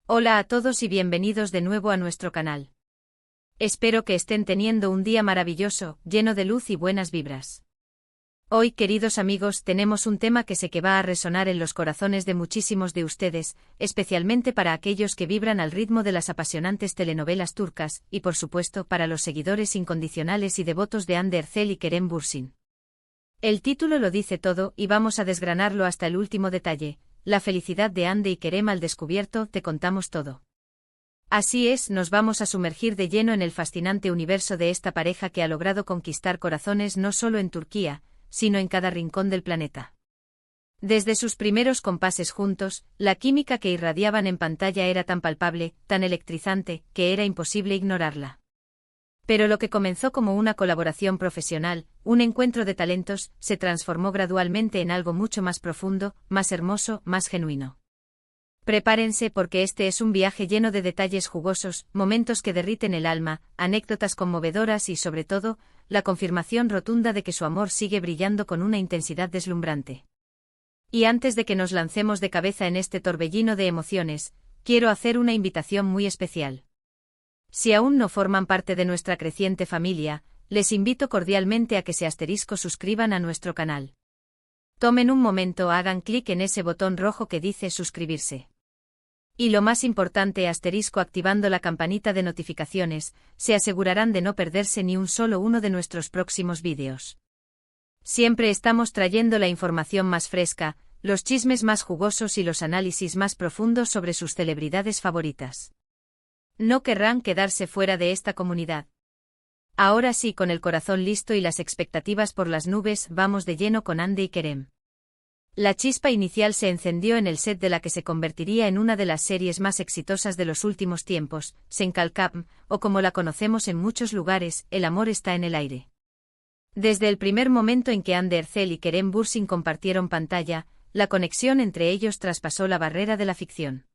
Hola a todos y bienvenidos de nuevo a nuestro canal. Espero que estén teniendo un día maravilloso, lleno de luz y buenas vibras. Hoy, queridos amigos, tenemos un tema que sé que va a resonar en los corazones de muchísimos de ustedes, especialmente para aquellos que vibran al ritmo de las apasionantes telenovelas turcas, y por supuesto para los seguidores incondicionales y devotos de Hande Erçel y Kerem Bürsin. El título lo dice todo y vamos a desgranarlo hasta el último detalle. La felicidad de Hande y Kerem al descubierto, te contamos todo. Así es, nos vamos a sumergir de lleno en el fascinante universo de esta pareja que ha logrado conquistar corazones no solo en Turquía, sino en cada rincón del planeta. Desde sus primeros compases juntos, la química que irradiaban en pantalla era tan palpable, tan electrizante, que era imposible ignorarla. Pero lo que comenzó como una colaboración profesional, un encuentro de talentos, se transformó gradualmente en algo mucho más profundo, más hermoso, más genuino. Prepárense porque este es un viaje lleno de detalles jugosos, momentos que derriten el alma, anécdotas conmovedoras y, sobre todo, la confirmación rotunda de que su amor sigue brillando con una intensidad deslumbrante. Y antes de que nos lancemos de cabeza en este torbellino de emociones, quiero hacer una invitación muy especial. Si aún no forman parte de nuestra creciente familia, les invito cordialmente a que se suscriban a nuestro canal. Tomen un momento, hagan clic en ese botón rojo que dice suscribirse. Y lo más importante, activando la campanita de notificaciones, se asegurarán de no perderse ni un solo uno de nuestros próximos vídeos. Siempre estamos trayendo la información más fresca, los chismes más jugosos y los análisis más profundos sobre sus celebridades favoritas. No querrán quedarse fuera de esta comunidad. Ahora sí, con el corazón listo y las expectativas por las nubes, vamos de lleno con Hande y Kerem. La chispa inicial se encendió en el set de la que se convertiría en una de las series más exitosas de los últimos tiempos, Senkalkam, o como la conocemos en muchos lugares, El amor está en el aire. Desde el primer momento en que Hande Erçel y Kerem Bürsin compartieron pantalla, la conexión entre ellos traspasó la barrera de la ficción.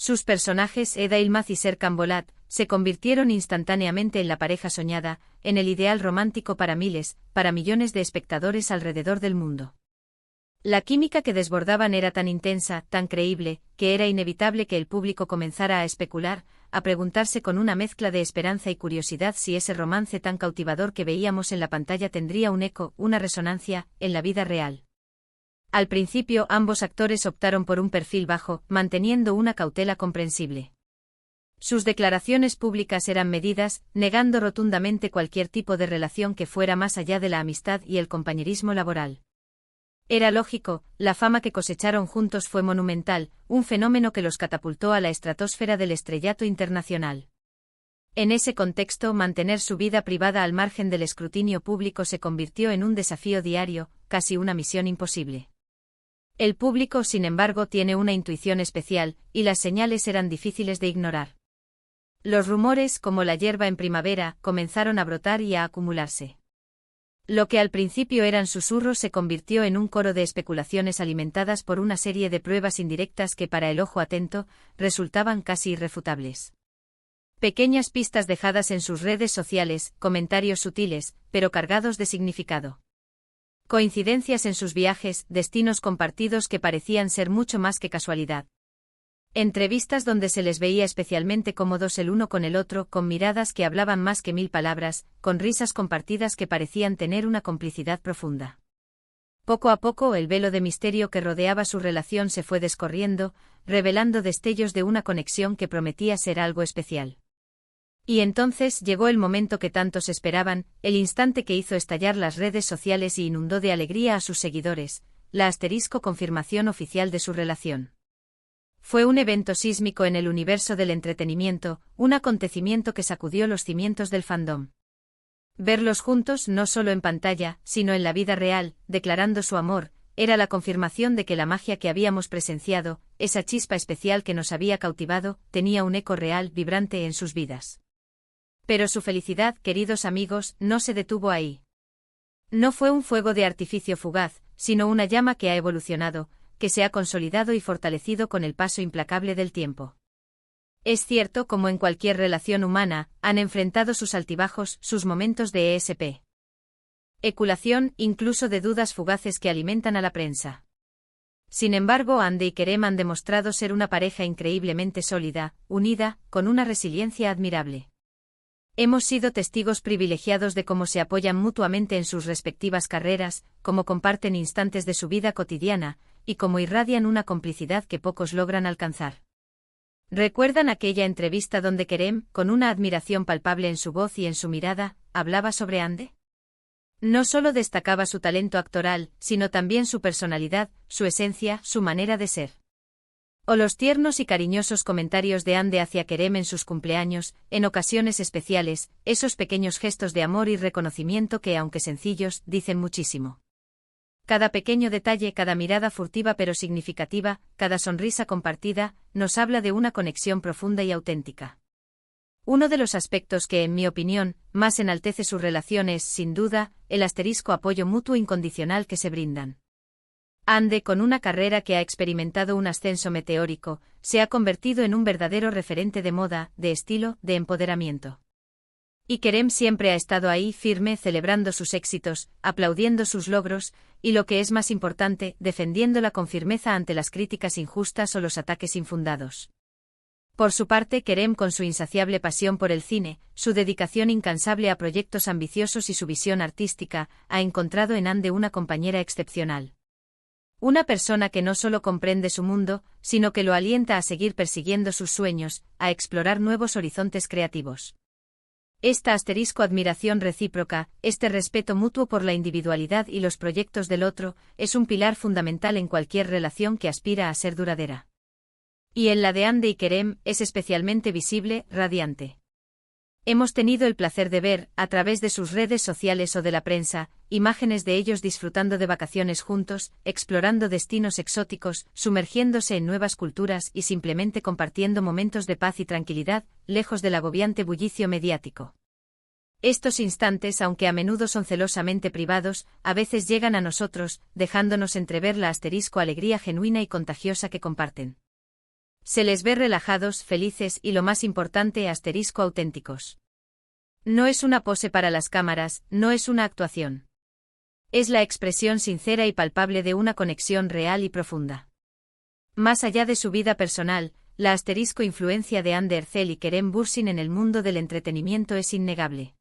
Sus personajes, Eda Yılmaz y Serkan Bolat, se convirtieron instantáneamente en la pareja soñada, en el ideal romántico para miles, para millones de espectadores alrededor del mundo. La química que desbordaban era tan intensa, tan creíble, que era inevitable que el público comenzara a especular, a preguntarse con una mezcla de esperanza y curiosidad si ese romance tan cautivador que veíamos en la pantalla tendría un eco, una resonancia, en la vida real. Al principio ambos actores optaron por un perfil bajo, manteniendo una cautela comprensible. Sus declaraciones públicas eran medidas, negando rotundamente cualquier tipo de relación que fuera más allá de la amistad y el compañerismo laboral. Era lógico, la fama que cosecharon juntos fue monumental, un fenómeno que los catapultó a la estratosfera del estrellato internacional. En ese contexto, mantener su vida privada al margen del escrutinio público se convirtió en un desafío diario, casi una misión imposible. El público, sin embargo, tiene una intuición especial, y las señales eran difíciles de ignorar. Los rumores, como la hierba en primavera, comenzaron a brotar y a acumularse. Lo que al principio eran susurros se convirtió en un coro de especulaciones alimentadas por una serie de pruebas indirectas que, para el ojo atento, resultaban casi irrefutables. Pequeñas pistas dejadas en sus redes sociales, comentarios sutiles, pero cargados de significado. Coincidencias en sus viajes, destinos compartidos que parecían ser mucho más que casualidad. Entrevistas donde se les veía especialmente cómodos el uno con el otro, con miradas que hablaban más que 1000 palabras, con risas compartidas que parecían tener una complicidad profunda. Poco a poco el velo de misterio que rodeaba su relación se fue descorriendo, revelando destellos de una conexión que prometía ser algo especial. Y entonces llegó el momento que tantos esperaban, el instante que hizo estallar las redes sociales y inundó de alegría a sus seguidores, la confirmación oficial de su relación. Fue un evento sísmico en el universo del entretenimiento, un acontecimiento que sacudió los cimientos del fandom. Verlos juntos no solo en pantalla, sino en la vida real, declarando su amor, era la confirmación de que la magia que habíamos presenciado, esa chispa especial que nos había cautivado, tenía un eco real, vibrante en sus vidas. Pero su felicidad, queridos amigos, no se detuvo ahí. No fue un fuego de artificio fugaz, sino una llama que ha evolucionado, que se ha consolidado y fortalecido con el paso implacable del tiempo. Es cierto, como en cualquier relación humana, han enfrentado sus altibajos, sus momentos de eculación, incluso de dudas fugaces que alimentan a la prensa. Sin embargo, Ande y Kerem han demostrado ser una pareja increíblemente sólida, unida, con una resiliencia admirable. Hemos sido testigos privilegiados de cómo se apoyan mutuamente en sus respectivas carreras, cómo comparten instantes de su vida cotidiana, y cómo irradian una complicidad que pocos logran alcanzar. ¿Recuerdan aquella entrevista donde Kerem, con una admiración palpable en su voz y en su mirada, hablaba sobre Ande? No solo destacaba su talento actoral, sino también su personalidad, su esencia, su manera de ser. O los tiernos y cariñosos comentarios de Ande hacia Kerem en sus cumpleaños, en ocasiones especiales, esos pequeños gestos de amor y reconocimiento que, aunque sencillos, dicen muchísimo. Cada pequeño detalle, cada mirada furtiva pero significativa, cada sonrisa compartida, nos habla de una conexión profunda y auténtica. Uno de los aspectos que, en mi opinión, más enaltece su relación es, sin duda, el apoyo mutuo incondicional que se brindan. Ande, con una carrera que ha experimentado un ascenso meteórico, se ha convertido en un verdadero referente de moda, de estilo, de empoderamiento. Y Kerem siempre ha estado ahí firme, celebrando sus éxitos, aplaudiendo sus logros, y lo que es más importante, defendiéndola con firmeza ante las críticas injustas o los ataques infundados. Por su parte, Kerem, con su insaciable pasión por el cine, su dedicación incansable a proyectos ambiciosos y su visión artística, ha encontrado en Ande una compañera excepcional. Una persona que no solo comprende su mundo, sino que lo alienta a seguir persiguiendo sus sueños, a explorar nuevos horizontes creativos. Esta admiración recíproca, este respeto mutuo por la individualidad y los proyectos del otro, es un pilar fundamental en cualquier relación que aspira a ser duradera. Y en la de Ande y Kerem, es especialmente visible, radiante. Hemos tenido el placer de ver, a través de sus redes sociales o de la prensa, imágenes de ellos disfrutando de vacaciones juntos, explorando destinos exóticos, sumergiéndose en nuevas culturas y simplemente compartiendo momentos de paz y tranquilidad, lejos del agobiante bullicio mediático. Estos instantes, aunque a menudo son celosamente privados, a veces llegan a nosotros, dejándonos entrever la alegría genuina y contagiosa que comparten. Se les ve relajados, felices y, lo más importante, auténticos. No es una pose para las cámaras, no es una actuación. Es la expresión sincera y palpable de una conexión real y profunda. Más allá de su vida personal, la influencia de Ande Erçel y Kerem Bürsin en el mundo del entretenimiento es innegable.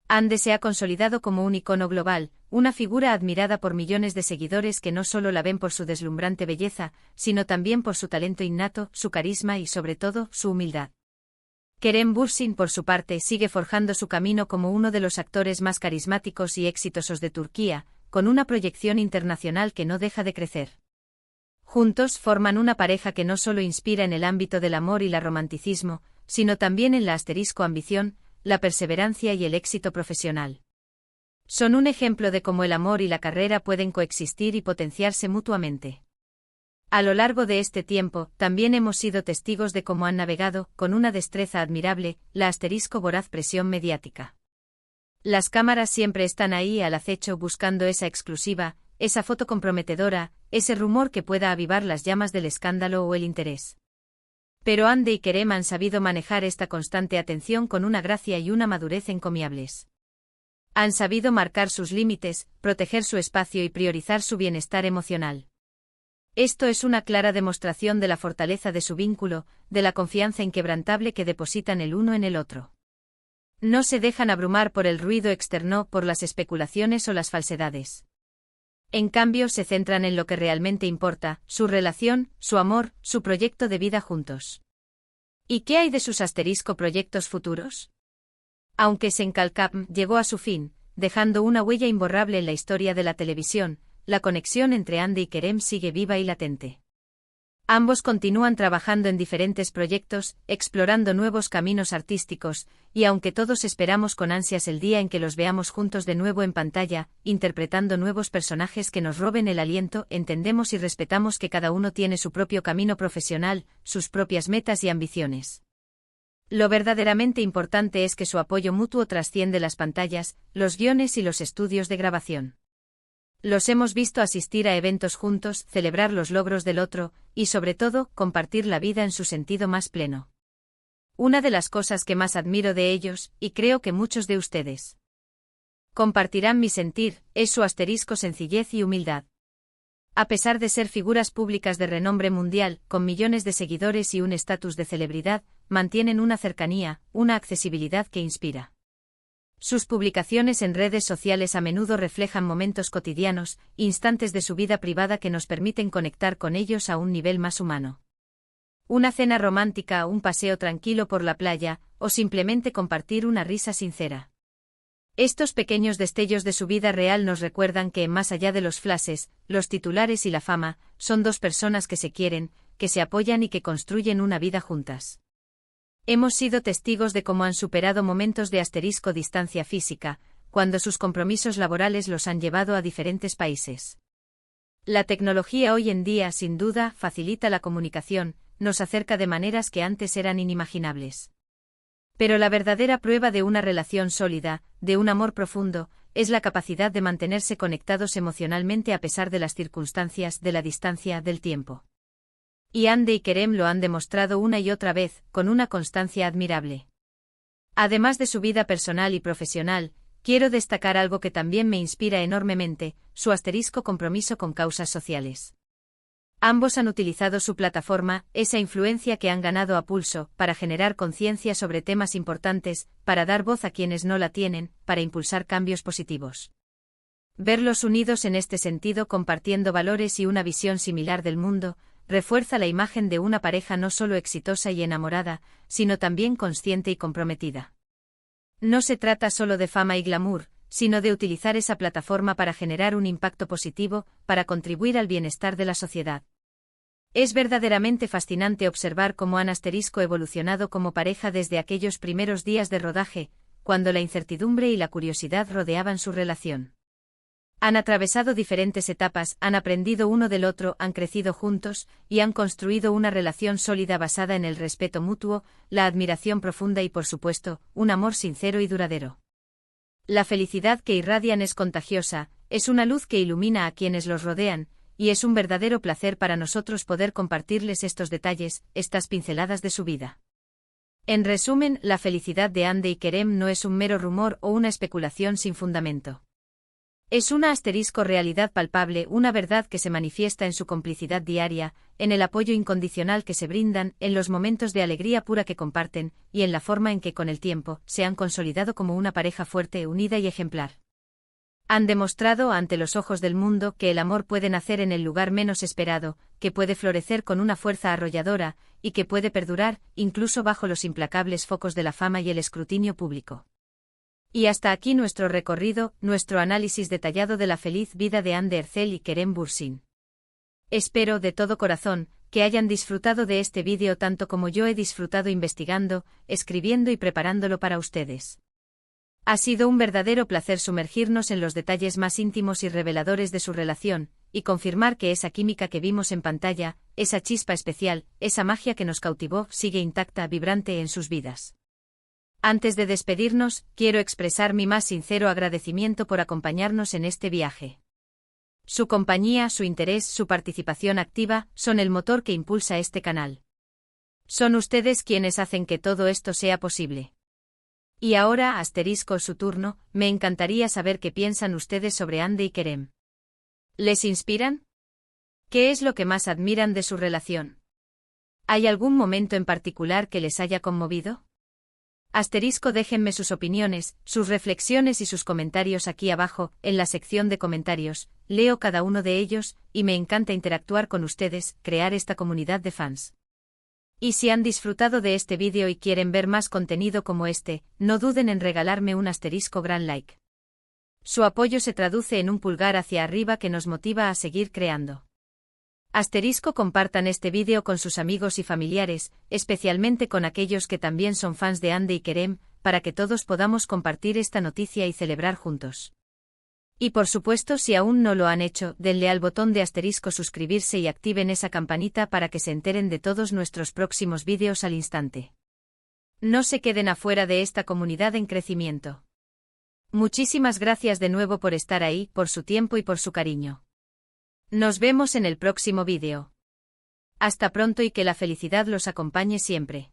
Ande se ha consolidado como un icono global, una figura admirada por millones de seguidores que no solo la ven por su deslumbrante belleza, sino también por su talento innato, su carisma y, sobre todo, su humildad. Kerem Bürsin, por su parte, sigue forjando su camino como uno de los actores más carismáticos y exitosos de Turquía, con una proyección internacional que no deja de crecer. Juntos forman una pareja que no solo inspira en el ámbito del amor y el romanticismo, sino también en la ambición, la perseverancia y el éxito profesional. Son un ejemplo de cómo el amor y la carrera pueden coexistir y potenciarse mutuamente. A lo largo de este tiempo, también hemos sido testigos de cómo han navegado, con una destreza admirable, la voraz presión mediática. Las cámaras siempre están ahí al acecho buscando esa exclusiva, esa foto comprometedora, ese rumor que pueda avivar las llamas del escándalo o el interés. Pero Ande y Kerem han sabido manejar esta constante atención con una gracia y una madurez encomiables. Han sabido marcar sus límites, proteger su espacio y priorizar su bienestar emocional. Esto es una clara demostración de la fortaleza de su vínculo, de la confianza inquebrantable que depositan el uno en el otro. No se dejan abrumar por el ruido externo, por las especulaciones o las falsedades. En cambio, se centran en lo que realmente importa, su relación, su amor, su proyecto de vida juntos. ¿Y qué hay de sus proyectos futuros? Aunque Senkalkapm llegó a su fin, dejando una huella imborrable en la historia de la televisión, la conexión entre Ande y Kerem sigue viva y latente. Ambos continúan trabajando en diferentes proyectos, explorando nuevos caminos artísticos, y aunque todos esperamos con ansias el día en que los veamos juntos de nuevo en pantalla, interpretando nuevos personajes que nos roben el aliento, entendemos y respetamos que cada uno tiene su propio camino profesional, sus propias metas y ambiciones. Lo verdaderamente importante es que su apoyo mutuo trasciende las pantallas, los guiones y los estudios de grabación. Los hemos visto asistir a eventos juntos, celebrar los logros del otro, y sobre todo, compartir la vida en su sentido más pleno. Una de las cosas que más admiro de ellos, y creo que muchos de ustedes compartirán mi sentir, es su sencillez y humildad. A pesar de ser figuras públicas de renombre mundial, con millones de seguidores y un estatus de celebridad, mantienen una cercanía, una accesibilidad que inspira. Sus publicaciones en redes sociales a menudo reflejan momentos cotidianos, instantes de su vida privada que nos permiten conectar con ellos a un nivel más humano. Una cena romántica, un paseo tranquilo por la playa, o simplemente compartir una risa sincera. Estos pequeños destellos de su vida real nos recuerdan que, más allá de los flashes, los titulares y la fama, son dos personas que se quieren, que se apoyan y que construyen una vida juntas. Hemos sido testigos de cómo han superado momentos de distancia física, cuando sus compromisos laborales los han llevado a diferentes países. La tecnología hoy en día, sin duda, facilita la comunicación, nos acerca de maneras que antes eran inimaginables. Pero la verdadera prueba de una relación sólida, de un amor profundo, es la capacidad de mantenerse conectados emocionalmente a pesar de las circunstancias, de la distancia, del tiempo. Y Hande y Kerem lo han demostrado una y otra vez, con una constancia admirable. Además de su vida personal y profesional, quiero destacar algo que también me inspira enormemente, su compromiso con causas sociales. Ambos han utilizado su plataforma, esa influencia que han ganado a pulso, para generar conciencia sobre temas importantes, para dar voz a quienes no la tienen, para impulsar cambios positivos. Verlos unidos en este sentido, compartiendo valores y una visión similar del mundo, refuerza la imagen de una pareja no solo exitosa y enamorada, sino también consciente y comprometida. No se trata solo de fama y glamour, sino de utilizar esa plataforma para generar un impacto positivo, para contribuir al bienestar de la sociedad. Es verdaderamente fascinante observar cómo han evolucionado como pareja desde aquellos primeros días de rodaje, cuando la incertidumbre y la curiosidad rodeaban su relación. Han atravesado diferentes etapas, han aprendido uno del otro, han crecido juntos, y han construido una relación sólida basada en el respeto mutuo, la admiración profunda y, por supuesto, un amor sincero y duradero. La felicidad que irradian es contagiosa, es una luz que ilumina a quienes los rodean, y es un verdadero placer para nosotros poder compartirles estos detalles, estas pinceladas de su vida. En resumen, la felicidad de Hande y Kerem no es un mero rumor o una especulación sin fundamento. Es una realidad palpable, una verdad que se manifiesta en su complicidad diaria, en el apoyo incondicional que se brindan, en los momentos de alegría pura que comparten, y en la forma en que con el tiempo se han consolidado como una pareja fuerte, unida y ejemplar. Han demostrado ante los ojos del mundo que el amor puede nacer en el lugar menos esperado, que puede florecer con una fuerza arrolladora, y que puede perdurar, incluso bajo los implacables focos de la fama y el escrutinio público. Y hasta aquí nuestro recorrido, nuestro análisis detallado de la feliz vida de Hande Erçel y Kerem Bürsin. Espero de todo corazón que hayan disfrutado de este vídeo tanto como yo he disfrutado investigando, escribiendo y preparándolo para ustedes. Ha sido un verdadero placer sumergirnos en los detalles más íntimos y reveladores de su relación, y confirmar que esa química que vimos en pantalla, esa chispa especial, esa magia que nos cautivó, sigue intacta, vibrante en sus vidas. Antes de despedirnos, quiero expresar mi más sincero agradecimiento por acompañarnos en este viaje. Su compañía, su interés, su participación activa, son el motor que impulsa este canal. Son ustedes quienes hacen que todo esto sea posible. Y ahora, su turno, me encantaría saber qué piensan ustedes sobre Hande y Kerem. ¿Les inspiran? ¿Qué es lo que más admiran de su relación? ¿Hay algún momento en particular que les haya conmovido? Déjenme sus opiniones, sus reflexiones y sus comentarios aquí abajo, en la sección de comentarios, leo cada uno de ellos, y me encanta interactuar con ustedes, crear esta comunidad de fans. Y si han disfrutado de este vídeo y quieren ver más contenido como este, no duden en regalarme un gran like. Su apoyo se traduce en un pulgar hacia arriba que nos motiva a seguir creando. Compartan este vídeo con sus amigos y familiares, especialmente con aquellos que también son fans de Hande y Kerem, para que todos podamos compartir esta noticia y celebrar juntos. Y por supuesto, si aún no lo han hecho, denle al botón de suscribirse y activen esa campanita para que se enteren de todos nuestros próximos vídeos al instante. No se queden afuera de esta comunidad en crecimiento. Muchísimas gracias de nuevo por estar ahí, por su tiempo y por su cariño. Nos vemos en el próximo vídeo. Hasta pronto y que la felicidad los acompañe siempre.